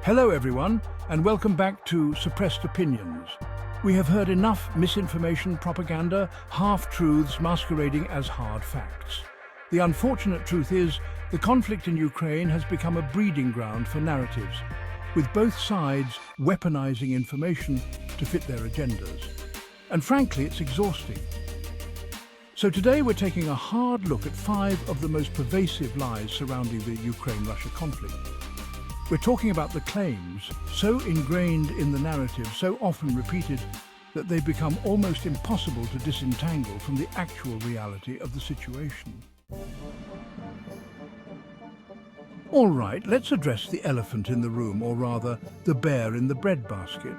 Hello everyone, and welcome back to Suppressed Opinions. We have heard enough misinformation, propaganda, half-truths masquerading as hard facts. The unfortunate truth is, the conflict in Ukraine has become a breeding ground for narratives, with both sides weaponizing information to fit their agendas. And frankly, it's exhausting. So today we're taking a hard look at 5 of the most pervasive lies surrounding the Ukraine-Russia conflict. We're talking about the claims, so ingrained in the narrative, so often repeated, that they become almost impossible to disentangle from the actual reality of the situation. All right, let's address the elephant in the room, or rather, the bear in the breadbasket.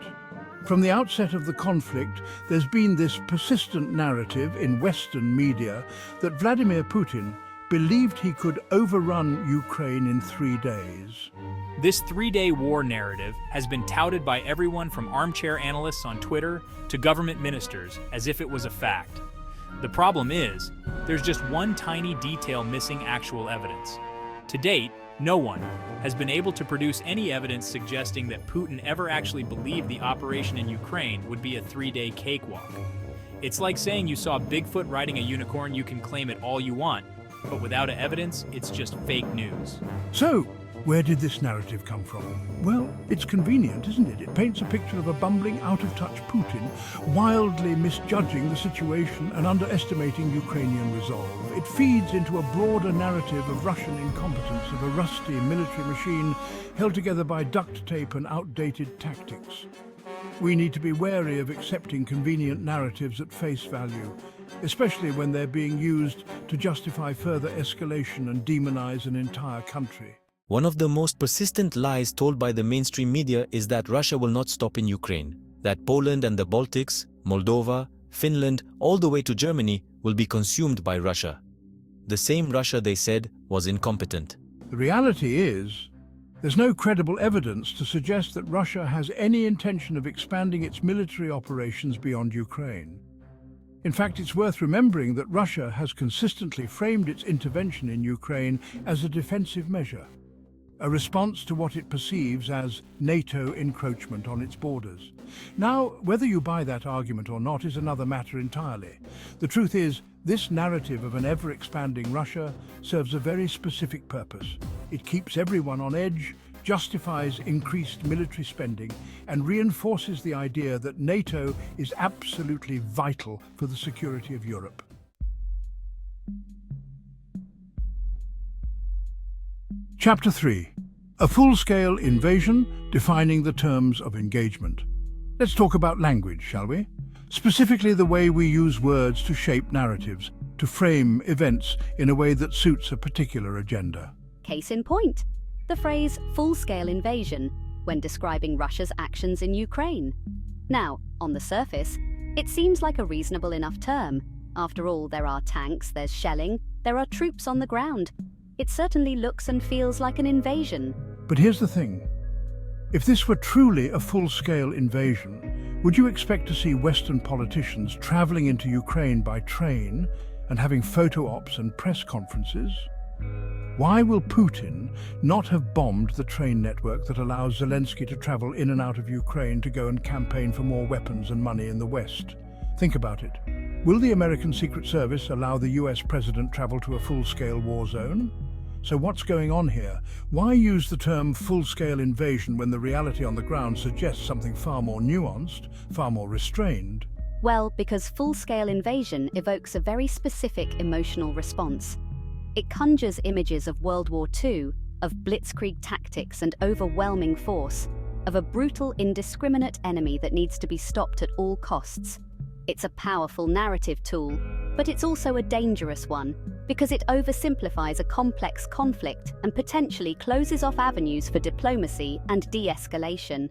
From the outset of the conflict, there's been this persistent narrative in Western media that Vladimir Putin believed he could overrun Ukraine in 3 days. This 3-day war narrative has been touted by everyone from armchair analysts on Twitter to government ministers as if it was a fact. The problem is, there's just one tiny detail missing actual evidence. To date, no one has been able to produce any evidence suggesting that Putin ever actually believed the operation in Ukraine would be a 3-day cakewalk. It's like saying you saw Bigfoot riding a unicorn. You can claim it all you want, but without evidence, it's just fake news. So, where did this narrative come from? Well, it's convenient, isn't it? It paints a picture of a bumbling, out-of-touch Putin, wildly misjudging the situation and underestimating Ukrainian resolve. It feeds into a broader narrative of Russian incompetence, of a rusty military machine held together by duct tape and outdated tactics. We need to be wary of accepting convenient narratives at face value, especially when they're being used to justify further escalation and demonize an entire country. One of the most persistent lies told by the mainstream media is that Russia will not stop in Ukraine, that Poland and the Baltics, Moldova, Finland, all the way to Germany will be consumed by Russia. The same Russia they said was incompetent. The reality is, there's no credible evidence to suggest that Russia has any intention of expanding its military operations beyond Ukraine. In fact, it's worth remembering that Russia has consistently framed its intervention in Ukraine as a defensive measure, a response to what it perceives as NATO encroachment on its borders. Now, whether you buy that argument or not is another matter entirely. The truth is, this narrative of an ever-expanding Russia serves a very specific purpose. It keeps everyone on edge, justifies increased military spending, and reinforces the idea that NATO is absolutely vital for the security of Europe. Chapter 3. A full-scale invasion, defining the terms of engagement. Let's talk about language, shall we? Specifically the way we use words to shape narratives, to frame events in a way that suits a particular agenda. Case in point, the phrase full-scale invasion when describing Russia's actions in Ukraine. Now, on the surface, it seems like a reasonable enough term. After all, there are tanks, there's shelling, there are troops on the ground. It certainly looks and feels like an invasion. But here's the thing. If this were truly a full-scale invasion, would you expect to see Western politicians traveling into Ukraine by train and having photo ops and press conferences? Why will Putin not have bombed the train network that allows Zelensky to travel in and out of Ukraine to go and campaign for more weapons and money in the West? Think about it. Will the American Secret Service allow the US president travel to a full-scale war zone? So what's going on here? Why use the term full-scale invasion when the reality on the ground suggests something far more nuanced, far more restrained? Well, because full-scale invasion evokes a very specific emotional response. It conjures images of World War II, of blitzkrieg tactics and overwhelming force, of a brutal, indiscriminate enemy that needs to be stopped at all costs. It's a powerful narrative tool, but it's also a dangerous one, because it oversimplifies a complex conflict and potentially closes off avenues for diplomacy and de-escalation.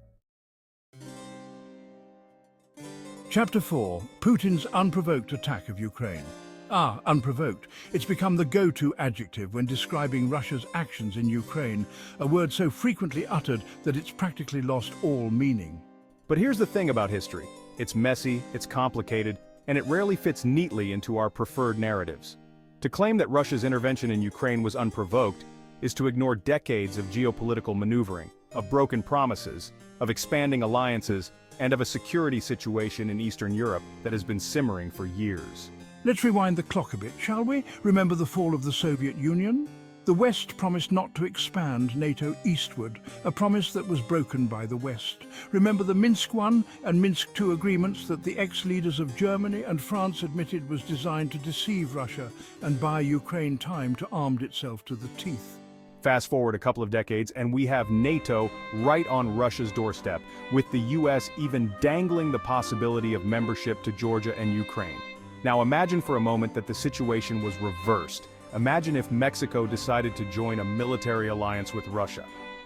Chapter 4. Putin's unprovoked attack of Ukraine. Unprovoked. It's become the go-to adjective when describing Russia's actions in Ukraine, a word so frequently uttered that it's practically lost all meaning. But here's the thing about history. It's messy, it's complicated, and it rarely fits neatly into our preferred narratives. To claim that Russia's intervention in Ukraine was unprovoked is to ignore decades of geopolitical maneuvering, of broken promises, of expanding alliances, and of a security situation in Eastern Europe that has been simmering for years. Let's rewind the clock a bit, shall we? Remember the fall of the Soviet Union? The West promised not to expand NATO eastward, a promise that was broken by the West. Remember the Minsk I and Minsk II agreements that the ex-leaders of Germany and France admitted was designed to deceive Russia and buy Ukraine time to arm itself to the teeth. Fast forward a couple of decades and we have NATO right on Russia's doorstep, with the US even dangling the possibility of membership to Georgia and Ukraine. Now imagine for a moment that the situation was reversed. Imagine if Mexico decided to join a military alliance with Russia.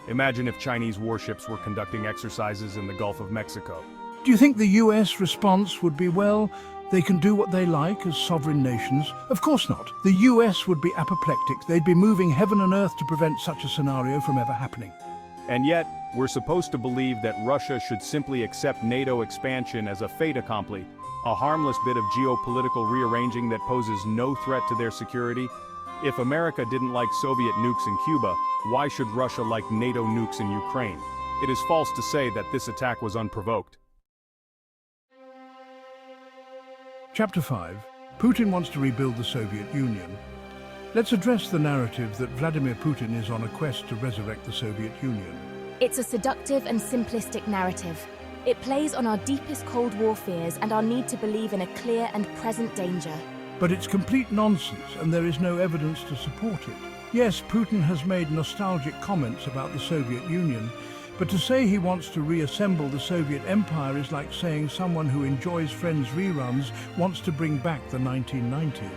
Imagine if Chinese warships were conducting exercises in the Gulf of Mexico. Do you think the US response would be, well, they can do what they like as sovereign nations? Of course not. The US would be apoplectic. They'd be moving heaven and earth to prevent such a scenario from ever happening. And yet, we're supposed to believe that Russia should simply accept NATO expansion as a fait accompli, a harmless bit of geopolitical rearranging that poses no threat to their security. If America didn't like Soviet nukes in Cuba, why should Russia like NATO nukes in Ukraine? It is false to say that this attack was unprovoked. Chapter 5. Putin wants to rebuild the Soviet Union. Let's address the narrative that Vladimir Putin is on a quest to resurrect the Soviet Union. It's a seductive and simplistic narrative. It plays on our deepest Cold War fears and our need to believe in a clear and present danger. But it's complete nonsense, and there is no evidence to support it. Yes, Putin has made nostalgic comments about the Soviet Union, but to say he wants to reassemble the Soviet Empire is like saying someone who enjoys Friends reruns wants to bring back the 1990s.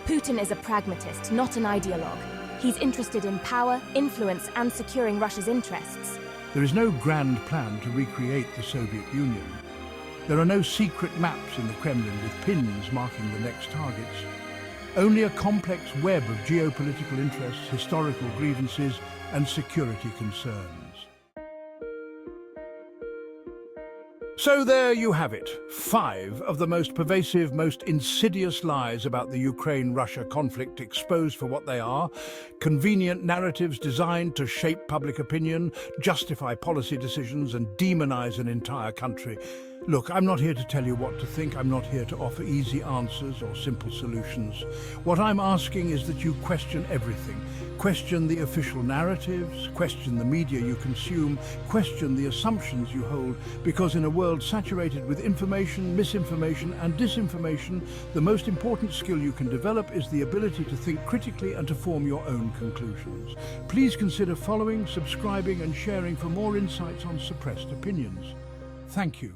Putin is a pragmatist, not an ideologue. He's interested in power, influence, and securing Russia's interests. There is no grand plan to recreate the Soviet Union. There are no secret maps in the Kremlin with pins marking the next targets. Only a complex web of geopolitical interests, historical grievances, and security concerns. So there you have it, 5 of the most pervasive, most insidious lies about the Ukraine-Russia conflict exposed for what they are: convenient narratives designed to shape public opinion, justify policy decisions, and demonize an entire country. Look, I'm not here to tell you what to think. I'm not here to offer easy answers or simple solutions. What I'm asking is that you question everything. Question the official narratives, question the media you consume, question the assumptions you hold, because in a world saturated with information, misinformation, and disinformation, the most important skill you can develop is the ability to think critically and to form your own conclusions. Please consider following, subscribing, and sharing for more insights on suppressed opinions. Thank you.